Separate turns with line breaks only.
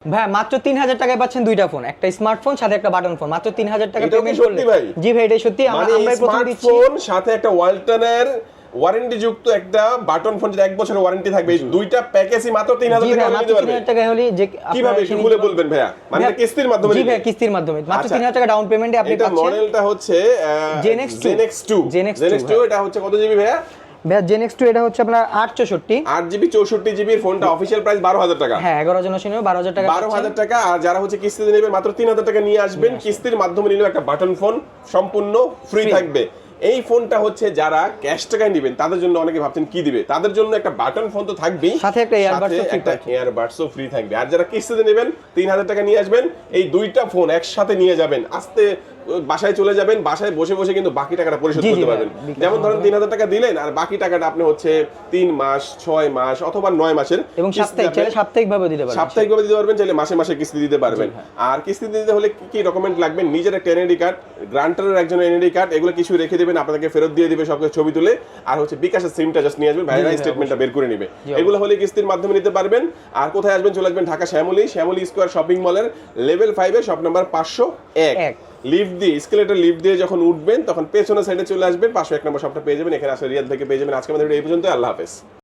ভাই মাত্র 3000 টাকায় পাচ্ছেন দুইটা ফোন, একটা স্মার্টফোন সাথে একটা বাটন ফোন, মাত্র 3000 টাকা পেমেন্ট করলে। জি ভাই এটাই সত্যি।
মানে
আমরা প্রথমে দিচ্ছি
স্মার্টফোন সাথে একটা ওয়ালটনের ওয়ারেন্টি যুক্ত একটা বাটন ফোন, যেটা 1 বছরের ওয়ারেন্টি থাকবে, এই দুইটা প্যাকেজই মাত্র 3000 টাকা হলে নিতে পারবে।
3000 টাকা হলে যে
কিভাবে একটু খুলে বলবেন ভাইয়া? মানে এটা কিস্তির মাধ্যমে?
জি ভাই কিস্তির মাধ্যমে মাত্র 3000 টাকা ডাউন পেমেন্টে আপনি
এটা
পাচ্ছেন।
মডেলটা হচ্ছে
Gen X2
Gen X2 এটা হচ্ছে কত জিবি ভাইয়া?
ভাই Gen X2 এটা হচ্ছে আপনার 864
8GB 64GB এর ফোনটা অফিশিয়াল প্রাইস 12000 টাকা।
হ্যাঁ 11 জন শুনে 12000 টাকা
12000 টাকা। আর যারা হচ্ছে কিস্তিতে নেবেন মাত্র 3000 টাকা নিয়ে আসবেন। কিস্তির মাধ্যমে নিলেও একটা বাটন ফোন সম্পূর্ণ ফ্রি থাকবে। এই ফোনটা হচ্ছে যারা ক্যাশ টাকায় নেবেন তাদের জন্য, অনেকে ভাবছেন কি দিবে, তাদের জন্য একটা বাটন ফোন তো থাকবেই,
সাথে একটা
এয়ারবাডসও ফ্রি থাকবে। আর যারা কিস্তিতে নেবেন 3000 টাকা নিয়ে আসবেন, এই দুইটা ফোন একসাথে নিয়ে যাবেন, আস্তে বাসায় চলে যাবেন, বাসায় বসে বসে কিন্তু বাকি টাকাটা পরিশোধ করতে পারবেন। যেমন ধরেন 3000 টাকা দিলেন আর বাকি টাকাটা আপনি হচ্ছে 3 মাস 6 মাস অথবা 9 মাসের,
এবং সাপ্তাহিকভাবে দিতে পারবেন।
সাপ্তাহিকভাবে দিতে পারবেন, চাইলে মাসে মাসে কিস্তি দিতে পারবেন। আর কিস্তি দিতে হলে কি কি ডকুমেন্ট লাগবে? নিজের একটা এনআইডি কার্ড, গ্রান্টারের একজন এনআইডি কার্ড, এগুলো কিছু রেখে দিবেন, আপনাকে ফেরত দিয়ে দিবে সবকিছু ছবি তুলে। আর হচ্ছে বিকাশের সিমটা জাস্ট নিয়ে আসবেন, ভাইরা স্টেটমেন্টটা বের করে নেবে। এগুলো হলে কিস্তির মাধ্যমে নিতে পারবেন। আর কোথায় আসবেন? চলে আসবেন ঢাকা শ্যামলী স্কয়ার শপিং মলের লেভেল 5 এ শপ নাম্বার 501। লিফট দিয়ে, এসকেলেটর লিফট দিয়ে যখন উঠবেন তখন পেছনের সাইডে চলে আসবেন, 501 নম্বর শপটা পেয়ে যাবেন। এখানে আসলে রিয়াদ থেকে পেয়ে যাবেন। আজকে আমাদের এই পর্যন্ত, আল্লাহ হাফেজ।